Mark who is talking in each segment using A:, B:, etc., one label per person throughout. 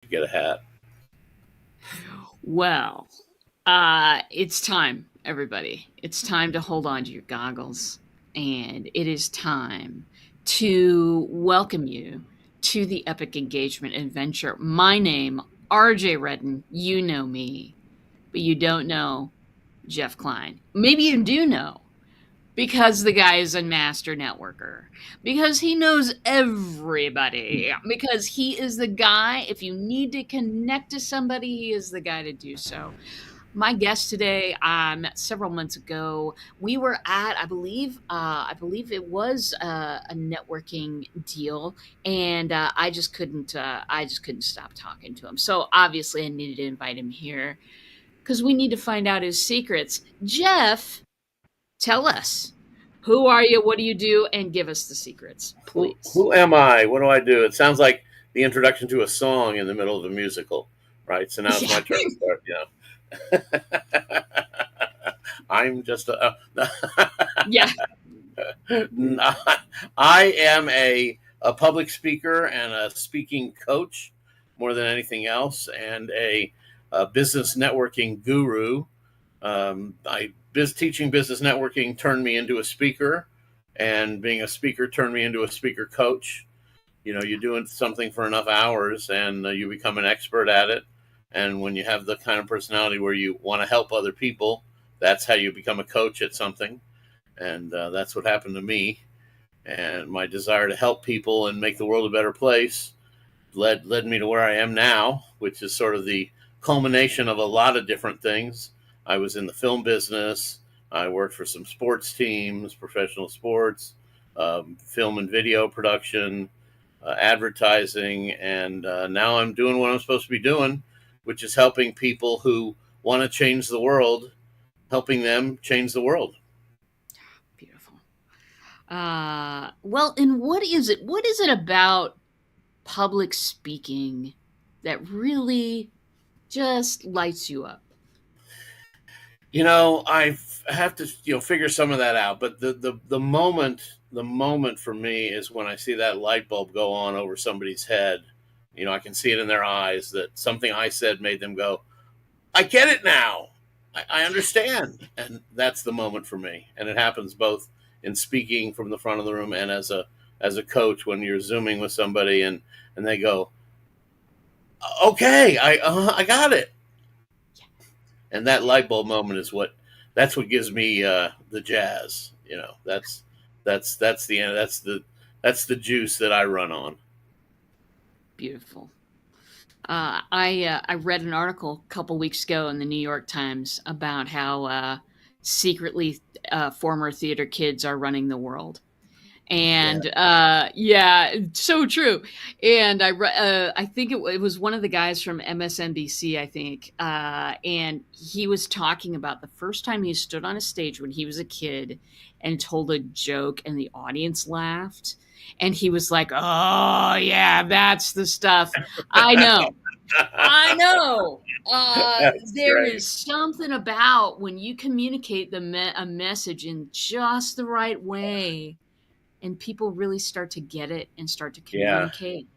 A: get a hat.
B: Well, it's time, everybody. It's time to hold on to your goggles. And it is time to welcome you to the Epic Engagement Adventure. My name, RJ Redden. You know me, but you don't know Jeff Klein. Maybe you do know, because the guy is a master networker, because he knows everybody, because he is the guy. If you need to connect to somebody, he is the guy to do so. My guest today, met several months ago. We were at, I believe it was a networking deal, and I just couldn't stop talking to him. So obviously, I needed to invite him here because we need to find out his secrets. Jeff, tell us, who are you? What do you do? And give us the secrets, please.
A: Who am I? What do I do? It sounds like the introduction to a song in the middle of a musical, right? So now it's
B: Yeah,
A: my turn to start. I'm just
B: yeah.
A: I am a public speaker and a speaking coach more than anything else, and a business networking guru. Teaching business networking turned me into a speaker, and being a speaker turned me into a speaker coach. You're doing something for enough hours, and you become an expert at it. And when you have the kind of personality where you want to help other people, that's how you become a coach at something. And that's what happened to me. And my desire to help people and make the world a better place led me to where I am now, which is sort of the culmination of a lot of different things. I was in the film business. I worked for some sports teams, professional sports, film and video production, advertising, and now I'm doing what I'm supposed to be doing, which is helping people who want to change the world, helping them change the world.
B: Beautiful. Well, and what is it? What is it about public speaking that really just lights you up?
A: I have to figure some of that out. But the moment for me is when I see that light bulb go on over somebody's head. I can see it in their eyes that something I said made them go, "I get it now. I understand." And that's the moment for me. And it happens both in speaking from the front of the room and as a coach when you're zooming with somebody and they go, "Okay, I got it." And that light bulb moment is what gives me the jazz. That's the end. That's the juice that I run on.
B: Beautiful. I read an article a couple weeks ago in the New York Times about how secretly former theater kids are running the world.
A: Yeah.
B: And yeah, so true. And I think it was one of the guys from MSNBC, I think, and he was talking about the first time he stood on a stage when he was a kid and told a joke and the audience laughed, and he was like, "Oh yeah, that's the stuff. I know, I know."
A: That's
B: There
A: great.
B: is something about when you communicate a message in just the right way, and people really start to get it and start to
A: Yeah.
B: communicate.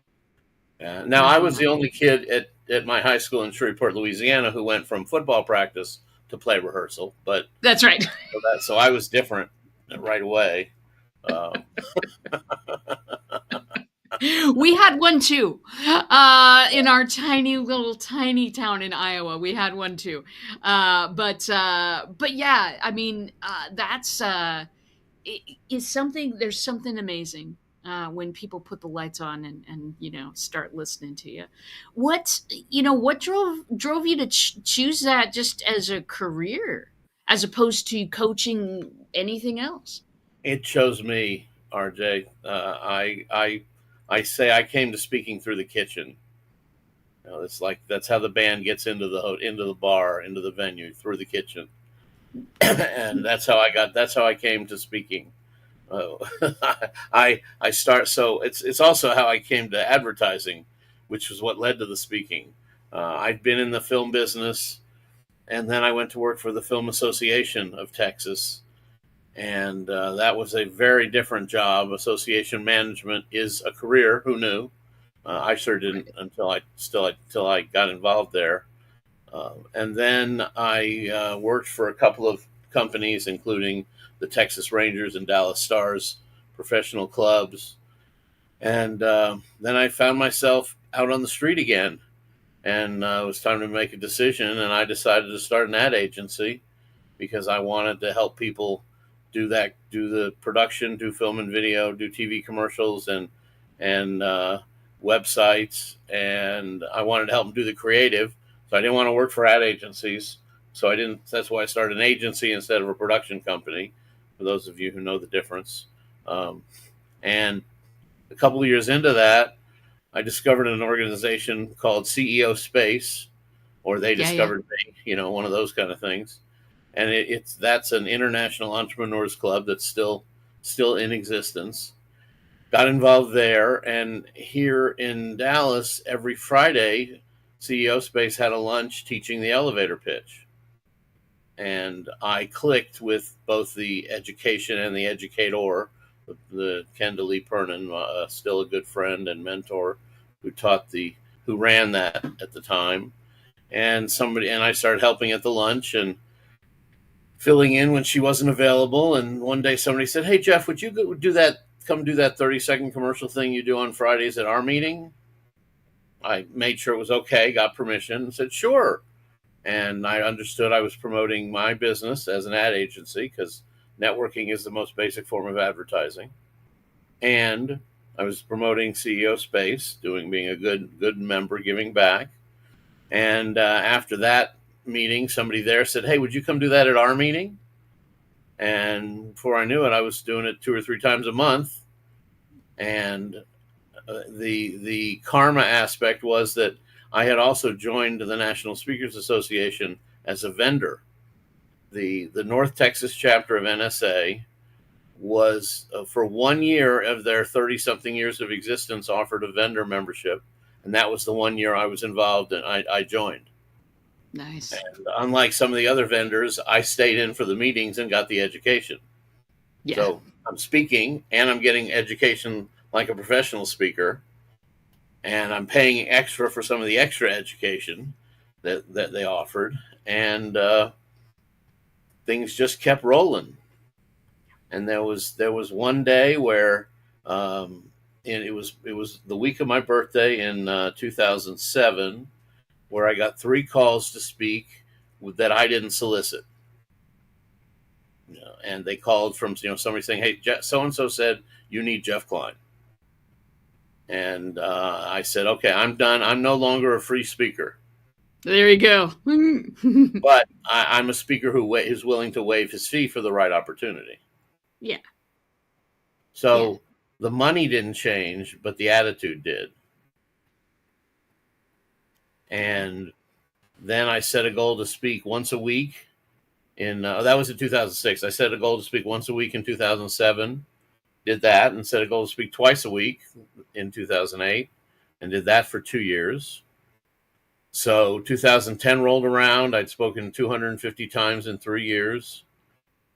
A: Yeah. Now I was
B: Uh,
A: the only kid at my high school in Shreveport, Louisiana, who went from football practice to play rehearsal. But
B: that's right.
A: so I was different right away. Um,
B: We had one too. In our tiny little tiny town in Iowa, we had one too. But yeah, I mean, that's is something. There's something amazing when people put the lights on and start listening to you. What drove you to choose that just as a career as opposed to coaching anything else?
A: it chose me, RJ. I say I came to speaking through the kitchen. It's like that's how the band gets into the bar, into the venue through the kitchen, and That's how I came to speaking. Uh, I start so it's also how I came to advertising, which was what led to the speaking. I'd been in the film business, and then I went to work for the Film Association of Texas, and that was a very different job. Association management is a career. Who knew? I sure didn't until I got involved there. And then I worked for a couple of companies, including the Texas Rangers and Dallas Stars professional clubs. And then I found myself out on the street again. And it was time to make a decision. And I decided to start an ad agency because I wanted to help people do the production, do film and video, do TV commercials and websites. And I wanted to help them do the creative. So I didn't want to work for ad agencies. So I didn't. That's why I started an agency instead of a production company. For those of you who know the difference, and a couple of years into that, I discovered an organization called CEO Space, or they discovered me. One of those kind of things. And that's an international entrepreneurs club that's still in existence. Got involved there, and here in Dallas, every Friday, CEO Space had a lunch teaching the elevator pitch. And I clicked with both the education and the educator, the Kendall Lee Pernin, still a good friend and mentor, who ran that at the time. And I started helping at the lunch and filling in when she wasn't available. And one day somebody said, "Hey, Jeff, would you come do that 30-second commercial thing you do on Fridays at our meeting?" I made sure it was okay, got permission, and said, "Sure." And I understood I was promoting my business as an ad agency because networking is the most basic form of advertising. And I was promoting CEO Space, being a good member, giving back. And after that meeting, somebody there said, "Hey, would you come do that at our meeting?" And before I knew it, I was doing it 2 or 3 times a month. And the karma aspect was that I had also joined the National Speakers Association as a vendor. The North Texas chapter of NSA was, for 1 year of their 30-something years of existence, offered a vendor membership. And that was the 1 year I was involved and I joined.
B: Nice.
A: And unlike some of the other vendors, I stayed in for the meetings and got the education.
B: Yeah.
A: So I'm speaking and I'm getting education like a professional speaker. And I'm paying extra for some of the extra education that they offered. And things just kept rolling. And there was one day where and it was the week of my birthday in 2007, where I got 3 calls to speak that I didn't solicit. And they called from somebody saying, "Hey, so and so said you need Jeff Klein." And I said, "Okay, I'm done. I'm no longer a free speaker."
B: There you go.
A: But I'm a speaker who is willing to waive his fee for the right opportunity.
B: Yeah.
A: So the money didn't change, but the attitude did. And then I set a goal to speak once a week. That was in 2006. I set a goal to speak once a week in 2007. Did that, and set a goal to speak twice a week in 2008, and did that for 2 years. So 2010 rolled around. I'd spoken 250 times in 3 years.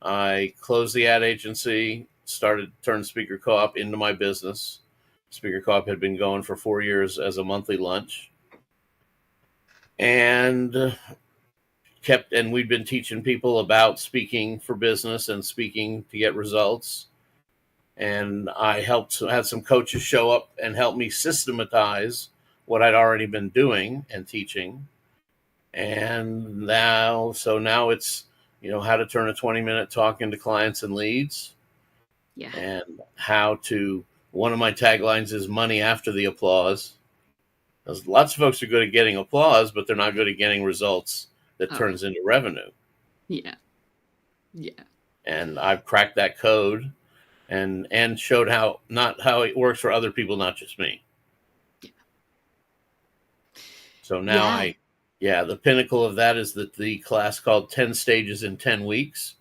A: I closed the ad agency, turned Speaker Co-op into my business. Speaker Co-op had been going for 4 years as a monthly lunch. And we'd been teaching people about speaking for business and speaking to get results. And I had some coaches show up and help me systematize what I'd already been doing and teaching. And now it's, how to turn a 20-minute talk into clients and leads.
B: Yeah.
A: And one of my taglines is money after the applause. Because lots of folks are good at getting applause, but they're not good at getting results that turns into revenue.
B: Yeah. Yeah.
A: And I've cracked that code and showed how it works for other people, not just me.
B: Yeah.
A: So now the pinnacle of that is the class called 10 Stages in 10 Weeks,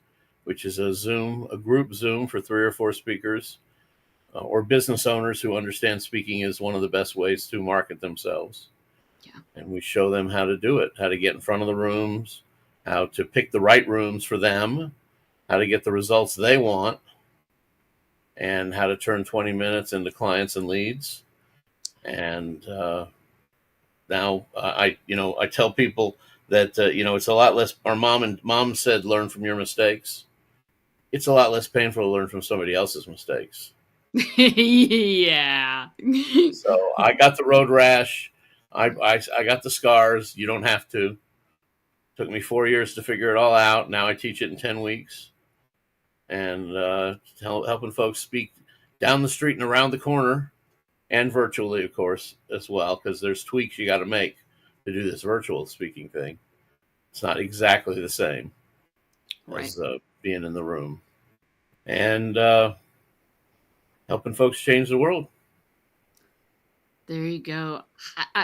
A: which is a group Zoom for 3 or 4 speakers or business owners who understand speaking is one of the best ways to market themselves.
B: Yeah.
A: And we show them how to do it, how to get in front of the rooms, how to pick the right rooms for them, how to get the results they want, and how to turn 20 minutes into clients and leads. And now I tell people that it's a lot less. Our mom said, learn from your mistakes. It's a lot less painful to learn from somebody else's mistakes.
B: Yeah.
A: So I got the road rash. I got the scars. You don't have to. Took me 4 years to figure it all out. Now I teach it in 10 weeks, and helping folks speak down the street and around the corner, and virtually, of course, as well, because there's tweaks you got to make to do this virtual speaking thing. It's not exactly the same
B: Right.
A: as being in the room, and helping folks change the world.
B: There you go.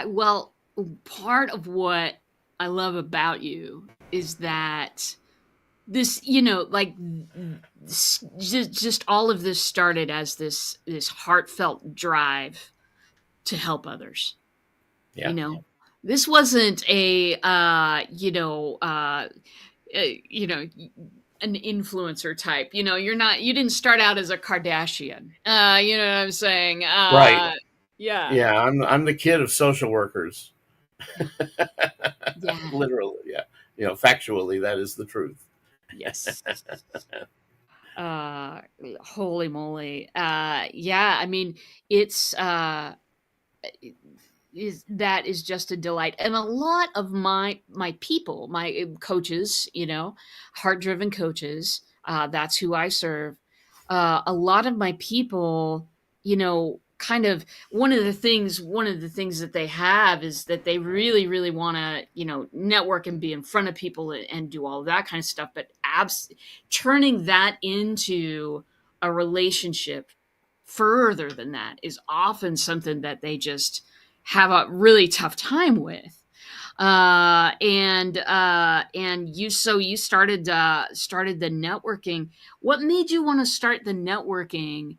B: Well, part of what I love about you is that this, like just all of this started as this heartfelt drive to help others.
A: Yeah.
B: This wasn't an influencer type. You didn't start out as a Kardashian. You know what I'm saying?
A: Right.
B: Yeah.
A: Yeah. I'm the kid of social workers.
B: Yeah.
A: Literally. Yeah. Factually, that is the truth.
B: Yes. Holy moly. Yeah, I mean, it's that is just a delight. And a lot of my people, my coaches, heart-driven coaches, that's who I serve. A lot of my people, kind of one of the things that they have is that they really, really want to, network and be in front of people and do all that kind of stuff. But turning that into a relationship further than that is often something that they just have a really tough time with. And you started the networking. What made you want to start the networking?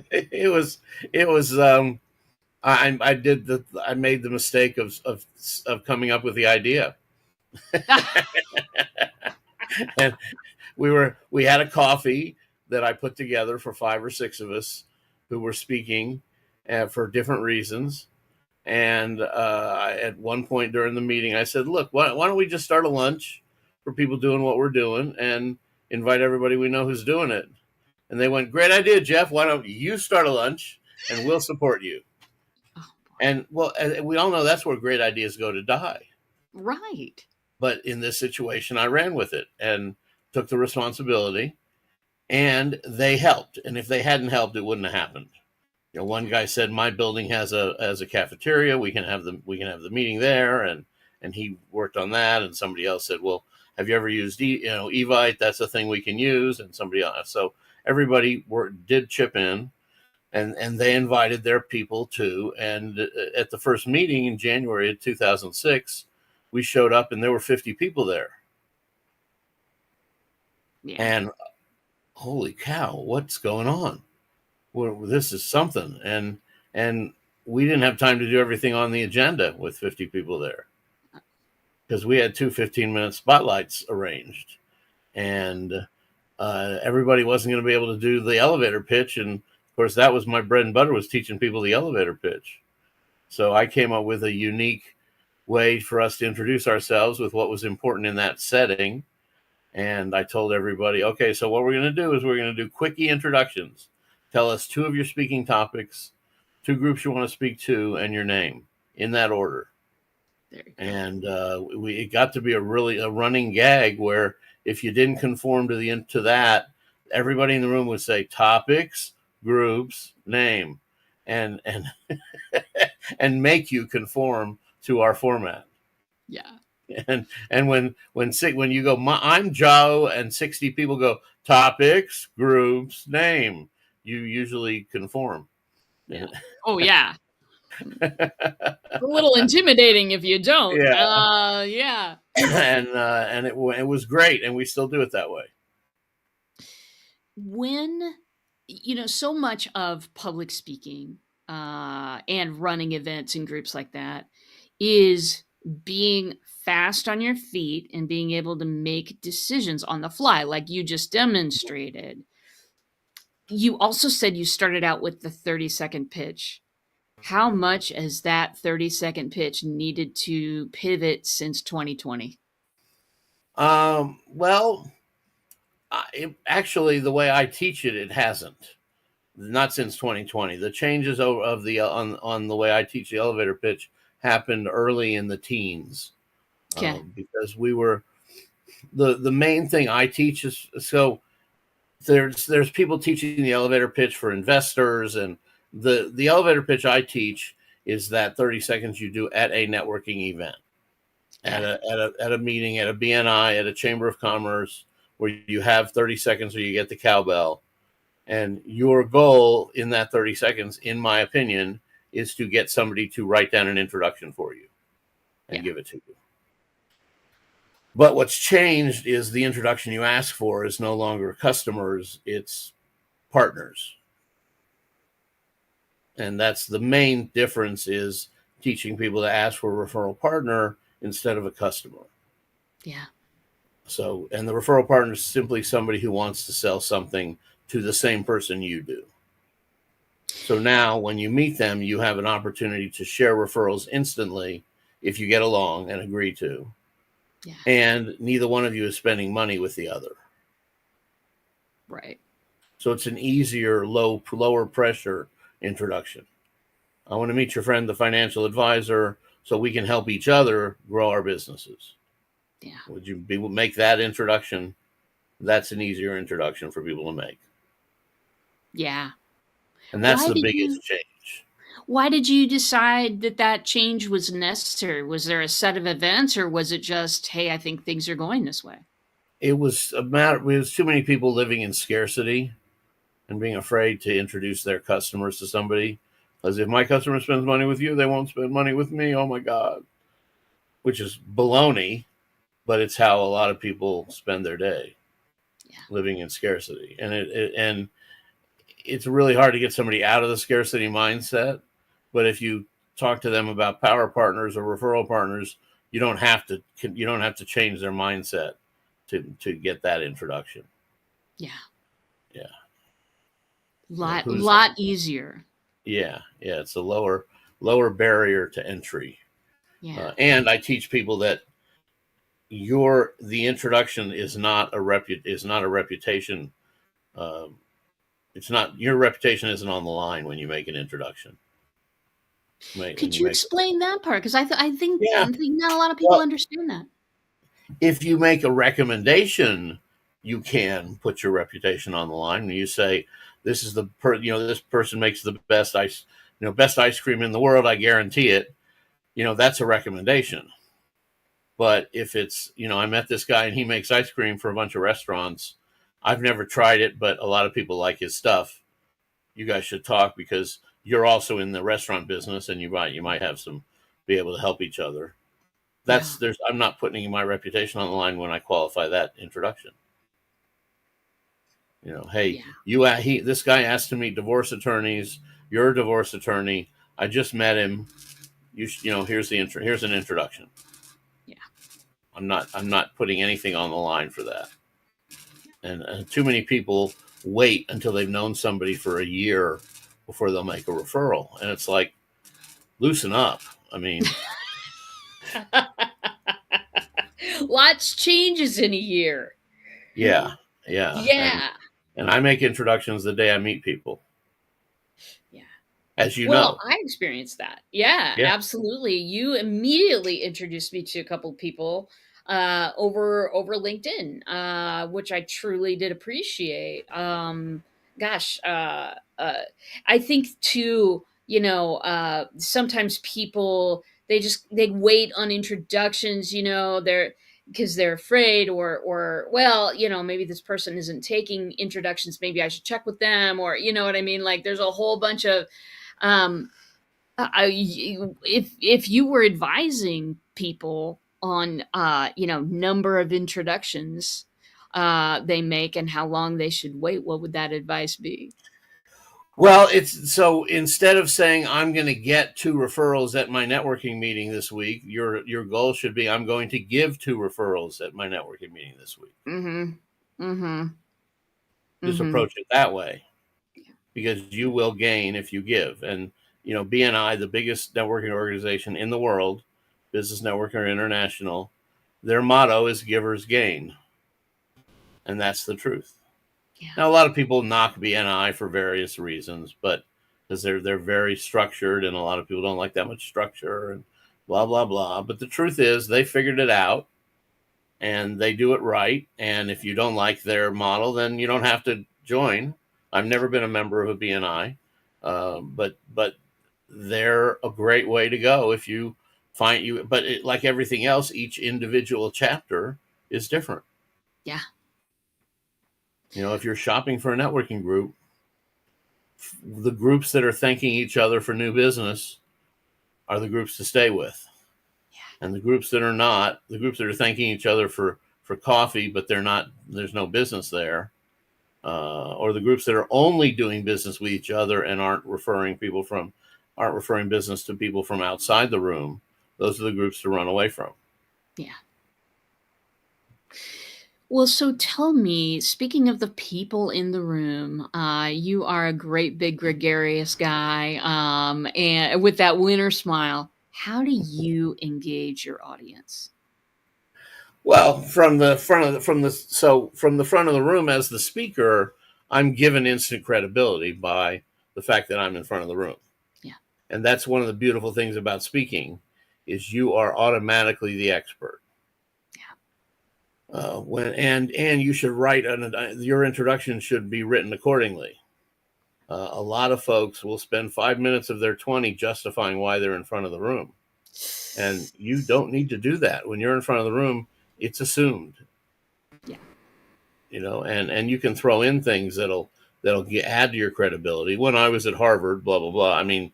A: It was I made the mistake of coming up with the idea. And we had a coffee that I put together for 5 or 6 of us who were speaking for different reasons. And at one point during the meeting, I said, "Look, why don't we just start a lunch for people doing what we're doing and invite everybody we know who's doing it?" And they went, "Great idea, Jeff. Why don't you start a lunch and we'll support you?" And well, we all know that's where great ideas go to die.
B: Right.
A: But in this situation, I ran with it and took the responsibility, and they helped. And if they hadn't helped, it wouldn't have happened. One guy said, "My building has a cafeteria. We can have the meeting there," and he worked on that. And somebody else said, "Well, have you ever used Evite? That's a thing we can use." And somebody else. So everybody did chip in, and they invited their people too. And at the first meeting in January of 2006, we showed up and there were 50 people there.
B: Yeah.
A: And holy cow, what's going on? Well, this is something. And we didn't have time to do everything on the agenda with 50 people there, because we had 2 15-minute spotlights arranged, and everybody wasn't going to be able to do the elevator pitch. And of course, that was my bread and butter, was teaching people the elevator pitch. So I came up with a unique way for us to introduce ourselves with what was important in that setting. And I told everybody, okay, so what we're going to do is we're going to do quickie introductions. Tell us 2 of your speaking topics, 2 groups you want to speak to, and your name in that order. And it got to be a running gag where if you didn't conform to that, everybody in the room would say topics, groups, name, and and make you conform to our format.
B: Yeah.
A: And when you go, I'm Joe, and 60 people go topics, groups, name, you usually conform.
B: Yeah. Oh yeah. It's a little intimidating if you don't.
A: Yeah.
B: Yeah.
A: And it was great, and we still do it that way.
B: When so much of public speaking and running events and groups like that is being fast on your feet and being able to make decisions on the fly, like you just demonstrated. you also said you started out with the 30-second pitch. How much has that 30-second pitch needed to pivot since 2020?
A: Well, actually, the way I teach it, it hasn't. Not since 2020. The changes of the on the way I teach the elevator pitch happened early in the teens,
B: Okay.
A: because we were the main thing I teach is, so there's people teaching the elevator pitch for investors, and the elevator pitch I teach is that 30 seconds you do at a networking event, at
B: Yeah.
A: a meeting, at a BNI, at a chamber of commerce, where you have 30 seconds where you get the cowbell. And your goal in that 30 seconds, in my opinion, is to get somebody to write down an introduction for you and
B: Yeah.
A: give it to you. But what's changed is the introduction you ask for is no longer customers, it's partners. And that's the main difference, is teaching people to ask for a referral partner instead of a customer.
B: Yeah.
A: So, and the referral partner is simply somebody who wants to sell something to the same person you do. So now when you meet them, you have an opportunity to share referrals instantly if you get along and agree to.
B: Yeah.
A: And neither one of you is spending money with the other.
B: Right.
A: So it's an easier, lower pressure introduction. I want to meet your friend, the financial advisor, so we can help each other grow our businesses.
B: Yeah.
A: Would you make that introduction? That's an easier introduction for people to make.
B: Yeah.
A: And that's the biggest change.
B: Why did you decide that that change was necessary? Was there a set of events, or was it just, hey, I think things are going this way?
A: It was a matter. It was too many people living in scarcity and being afraid to introduce their customers to somebody. Because if my customer spends money with you, they won't spend money with me. Oh my God. Which is baloney, but it's how a lot of people spend their day. Yeah. Living in scarcity. And it's really hard to get somebody out of the scarcity mindset. But if you talk to them about power partners or referral partners, you don't have to change their mindset to get that introduction.
B: Yeah.
A: Yeah.
B: Lot easier.
A: Yeah. Yeah. It's a lower barrier to entry.
B: Yeah.
A: And I teach people that the introduction is not a reputation. It's not, your reputation isn't on the line when you make an introduction.
B: Could you explain that part? Because I think not a lot of people understand that.
A: If you make a recommendation, you can put your reputation on the line. When you say, "This is this person makes the best ice cream in the world, I guarantee it," that's a recommendation. But if it's, I met this guy and he makes ice cream for a bunch of restaurants. I've never tried it, but a lot of people like his stuff. You guys should talk because you're also in the restaurant business and you might have be able to help each other. I'm not putting my reputation on the line when I qualify that introduction. Hey, this guy asked to meet divorce attorneys. You're a divorce attorney. I just met him. Here's an introduction.
B: Yeah.
A: I'm not putting anything on the line for that. And too many people wait until they've known somebody for a year before they'll make a referral. And it's like, loosen up. I mean,
B: lots changes in a year.
A: Yeah.
B: Yeah.
A: And I make introductions the day I meet people.
B: Yeah.
A: As you know.
B: Well, I experienced that. Yeah, absolutely. You immediately introduced me to a couple of people over LinkedIn, which I truly did appreciate. I think too, sometimes people they wait on introductions, because they're afraid or maybe this person isn't taking introductions, maybe I should check with them, or you know what I mean? Like there's a whole bunch of if you were advising people on number of introductions they make and how long they should wait, what would that advice be?
A: Well, it's so instead of saying I'm going to get 2 referrals at my networking meeting this week, your goal should be I'm going to give 2 referrals at my networking meeting this week.
B: Mm-hmm. Mm-hmm.
A: Just approach it that way. because you will gain if you give. And, BNI, the biggest networking organization in the world, Business Networker International, their motto is givers gain. And that's the truth.
B: Yeah.
A: Now, a lot of people knock BNI for various reasons, but because they're very structured, and a lot of people don't like that much structure and blah, blah, blah. But the truth is they figured it out and they do it right. And if you don't like their model, then you don't have to join. I've never been a member of a BNI, but they're a great way to go if you find you. But like everything else, each individual chapter is different.
B: Yeah.
A: If you're shopping for a networking group, the groups that are thanking each other for new business are the groups to stay with.
B: Yeah.
A: And the groups that are not, the groups that are thanking each other for coffee, but there's no business there, or the groups that are only doing business with each other and aren't referring business to people from outside the room, those are the groups to run away from.
B: Yeah. Well, so tell me, speaking of the people in the room, you are a great big gregarious guy, and with that winner smile. How do you engage your audience?
A: Well, from the front of the room as the speaker, I'm given instant credibility by the fact that I'm in front of the room.
B: Yeah.
A: And that's one of the beautiful things about speaking, is you are automatically the expert. And you should write your introduction should be written accordingly. A lot of folks will spend 5 minutes of their 20 justifying why they're in front of the room, and you don't need to do that. When you're in front of the room, it's assumed.
B: Yeah.
A: And you can throw in things that'll add to your credibility. When I was at Harvard, blah blah blah. I mean,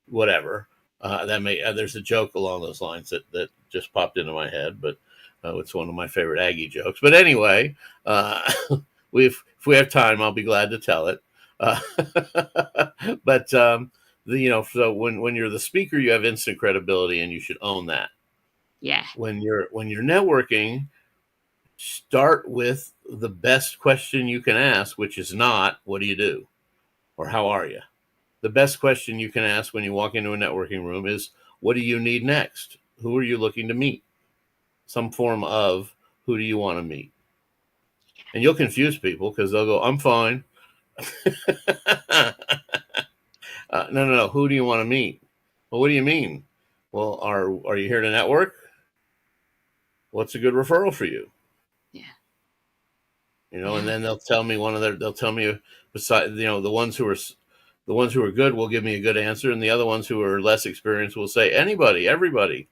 A: whatever. There's a joke along those lines that just popped into my head, but. It's one of my favorite Aggie jokes. But anyway, if we have time, I'll be glad to tell it. But so when you're the speaker, you have instant credibility, and you should own that.
B: Yeah.
A: When you're networking, start with the best question you can ask, which is not "What do you do?" or "How are you?" The best question you can ask when you walk into a networking room is, "What do you need next? Who are you looking to meet?" Some form of "Who do you want to meet?" And you'll confuse people because they'll go, "I'm fine." No. Who do you want to meet? Well, what do you mean? Well, are you here to network? What's a good referral for you?
B: Yeah.
A: And then they'll tell me beside, the ones who are good will give me a good answer, and the other ones who are less experienced will say, anybody, everybody.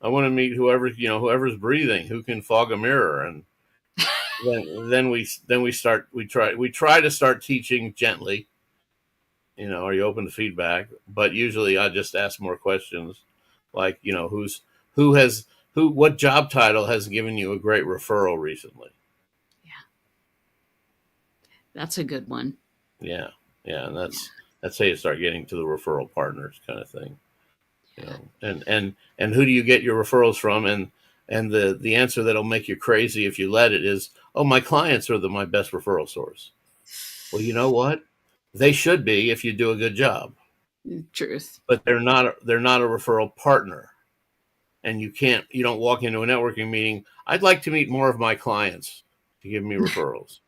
A: I want to meet whoever's breathing, who can fog a mirror. And then we try to start teaching gently. Are you open to feedback? But usually I just ask more questions, like, what job title has given you a great referral recently?
B: Yeah. That's a good one.
A: Yeah. And that's how you start getting to the referral partners kind of thing. And who do you get your referrals from? And the answer that'll make you crazy if you let it is, oh, my clients are my best referral source. Well, you know what? They should be if you do a good job.
B: Truth.
A: But they're not a referral partner. And you don't walk into a networking meeting, "I'd like to meet more of my clients to give me referrals."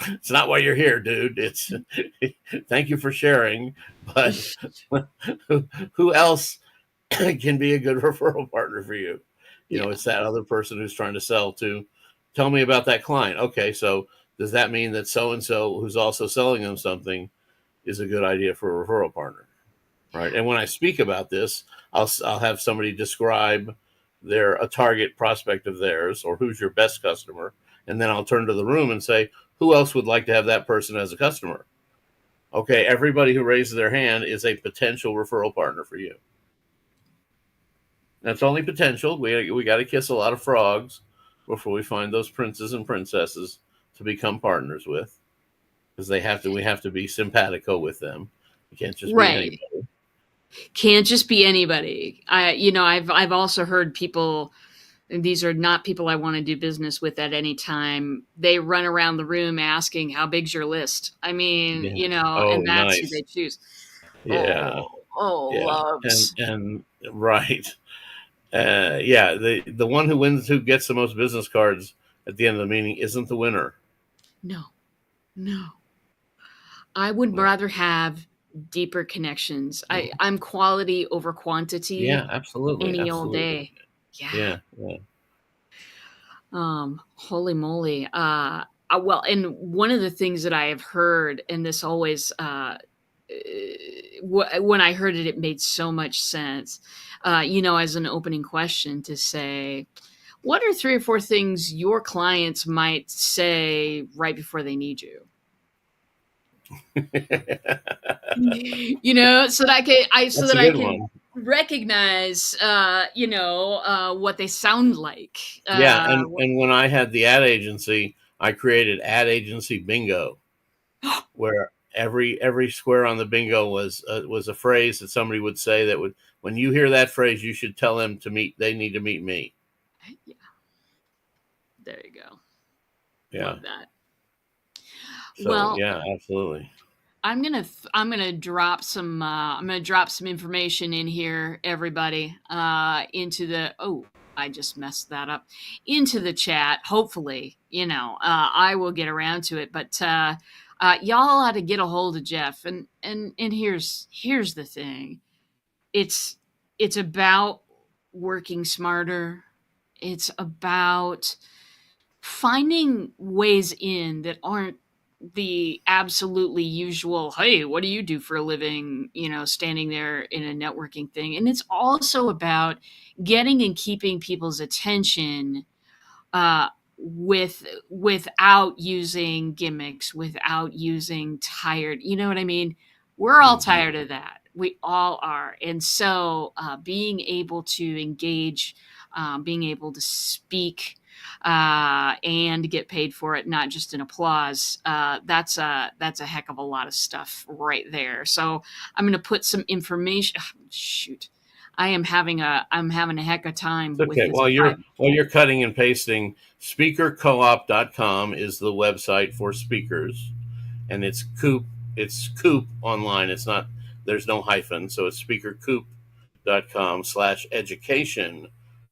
A: It's not why you're here, dude. It's thank you for sharing, but who else can be a good referral partner for you? It's that other person who's trying to sell to. Tell me about that client. Okay, so does that mean that so-and-so who's also selling them something is a good idea for a referral partner? Right. And when I speak about this, I'll have somebody describe a target prospect of theirs, or who's your best customer. And then I'll turn to the room and say, who else would like to have that person as a customer? Okay, everybody who raises their hand is a potential referral partner for you. That's only potential. We got to kiss a lot of frogs before we find those princes and princesses to become partners with, because we have to be simpatico with them. You can't just be anybody.
B: Can't just be anybody. I've also heard people And these are not people I want to do business with at any time. They run around the room asking, how big's your list? I mean,
A: Yeah.
B: and
A: Oh,
B: that's who
A: nice.
B: they choose.
A: Yeah.
B: Oh,
A: Yeah.
B: loves.
A: And right. Yeah. The one who gets the most business cards at the end of the meeting isn't the winner.
B: No, no. I would rather have deeper connections. I'm quality over quantity
A: Yeah, absolutely.
B: any old
A: Absolutely.
B: day. Yeah.
A: Yeah. Yeah.
B: Holy moly. Well, and one of the things that I have heard, and this always, when I heard it, it made so much sense. As an opening question to say, what are 3 or 4 things your clients might say right before they need you? So that
A: That's a
B: I
A: good
B: can
A: one.
B: recognize, what they sound like.
A: Yeah, and when I had the ad agency, I created ad agency bingo, where every square on the bingo was a phrase that somebody would say that would, when you hear that phrase, you should tell them they need to meet me.
B: Yeah, there you go.
A: Yeah.
B: Love that.
A: So
B: Well,
A: yeah, absolutely.
B: I'm gonna drop some information in here, everybody, into the I just messed that up, into the chat. Hopefully, I will get around to it. But y'all ought to get a hold of Jeff. And here's the thing. It's about working smarter. It's about finding ways in that aren't the absolutely usual, hey, what do you do for a living, standing there in a networking thing. And it's also about getting and keeping people's attention, without using gimmicks, without using tired, you know what I mean? We're all
A: Mhm.
B: tired of that. We all are. And so, being able to engage, being able to speak, and get paid for it, not just an applause. That's a heck of a lot of stuff right there. So I'm going to put some information. Shoot, I'm having a heck of time
A: It's
B: with
A: okay.
B: this.
A: While you're cutting and pasting, speakercoop.com is the website for speakers, and it's Coop online. It's not, there's no hyphen, so it's speakercoop.com/education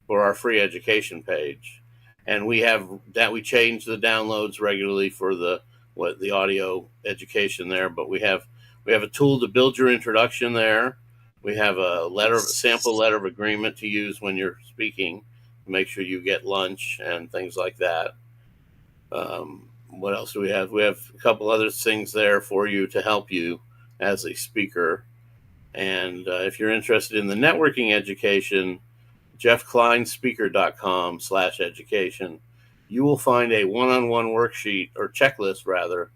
A: for our free education page. And we change the downloads regularly for the audio education there, but we have a tool to build your introduction there. We have a sample letter of agreement to use when you're speaking to make sure you get lunch and things like that. What else do we have? We have a couple other things there for you to help you as a speaker. And if you're interested in the networking education, jeffkleinspeaker.com/education, you will find a one-on-one worksheet, or checklist rather,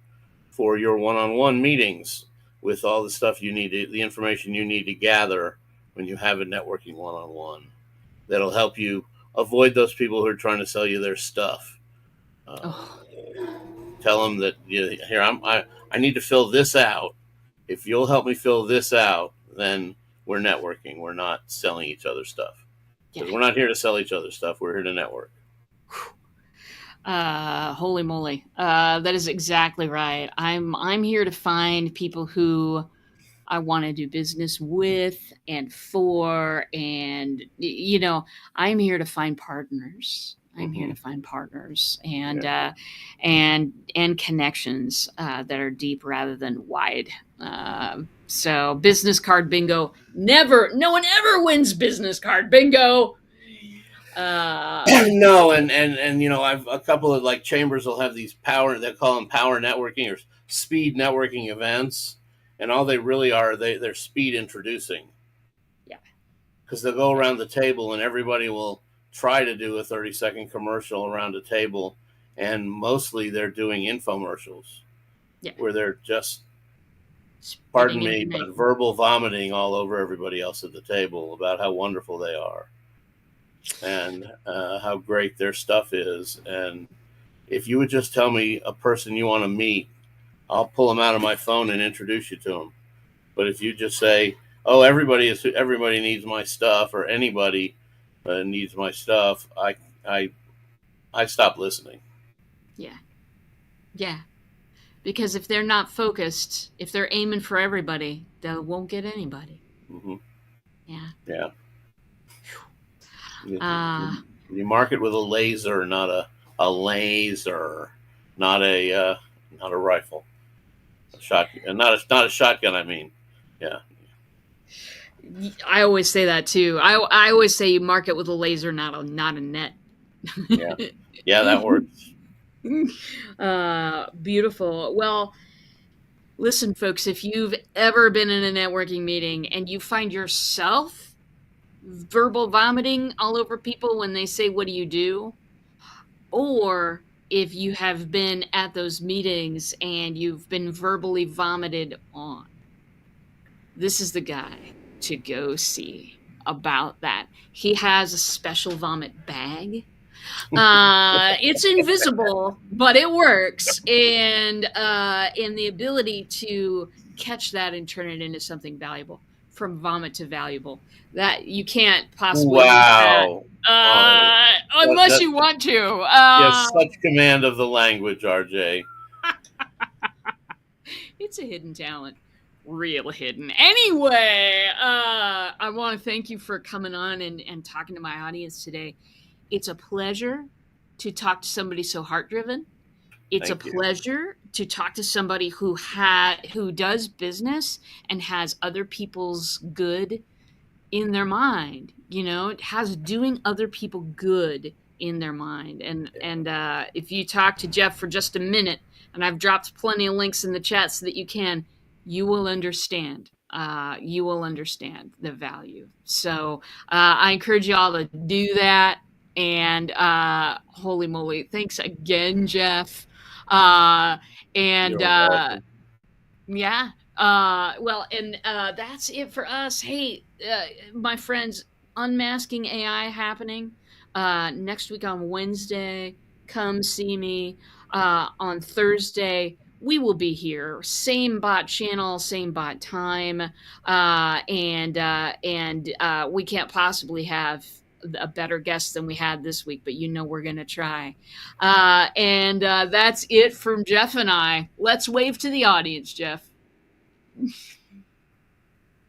A: for your one-on-one meetings with all the stuff the information you need to gather when you have a networking one-on-one. That'll help you avoid those people who are trying to sell you their stuff. Uh,
B: Oh,
A: Tell them that, here, I need to fill this out. If you'll help me fill this out, then we're networking. We're not selling each other stuff,
B: yeah.
A: because we're not here to sell each other stuff. We're here to network.
B: Holy moly. That is exactly right. I'm here to find people who I want to do business with and for, and I'm here to find partners. I'm here
A: Mm-hmm.
B: to find partners
A: Yeah.
B: and connections, that are deep rather than wide. So business card bingo. No one ever wins business card bingo.
A: No, and I've a couple of, like, chambers will have these they call them power networking or speed networking events, and all they really are, they're speed introducing,
B: Yeah.
A: because they'll go around the table and everybody will try to do a 30-second commercial around a table, and mostly they're doing infomercials
B: Yeah.
A: where they're just, pardon
B: Spitting
A: me, but
B: information.
A: verbal vomiting all over everybody else at the table about how wonderful they are and how great their stuff is. And if you would just tell me a person you want to meet, I'll pull them out of my phone and introduce you to them. But if you just say, "Oh, everybody needs my stuff," or "Anybody needs my stuff," I stopped listening.
B: Yeah. Yeah. Because if they're not focused, if they're aiming for everybody, they won't get anybody.
A: Mm-hmm.
B: Yeah.
A: Yeah.
B: Uh,
A: You market with a laser, not a laser, not a rifle, a shotgun, and not a shotgun. I mean, yeah.
B: I always say that too. I always say you market with a laser, not a net.
A: Yeah. Yeah, that works.
B: Beautiful. Well, listen, folks, if you've ever been in a networking meeting and you find yourself verbal vomiting all over people when they say, "What do you do?" Or if you have been at those meetings and you've been verbally vomited on, this is the guy to go see about that. He has a special vomit bag. It's invisible, but it works, and the ability to catch that and turn it into something valuable, from vomit to valuable, that you can't possibly miss that,
A: Wow. Oh,
B: unless you want to.
A: yes, such command of the language, RJ.
B: It's a hidden talent. Real hidden. Anyway, I want to thank you for coming on and talking to my audience today. It's a pleasure to talk to somebody so heart driven. It's
A: Thank
B: a
A: you.
B: pleasure to talk to somebody who does business and has other people's good in their mind. You know, it has doing other people good in their mind. And if you talk to Jeff for just a minute, and I've dropped plenty of links in the chat so that you will understand. You will understand the value. So I encourage you all to do that. And holy moly, thanks again, Jeff. And
A: You're welcome.
B: yeah. Well, and that's it for us. Hey, my friends, Unmasking AI happening next week on Wednesday. Come see me on Thursday. We will be here, same bot channel, same bot time, and we can't possibly have a better guest than we had this week. But you know we're gonna try. And that's it from Jeff and I. Let's wave to the audience, Jeff.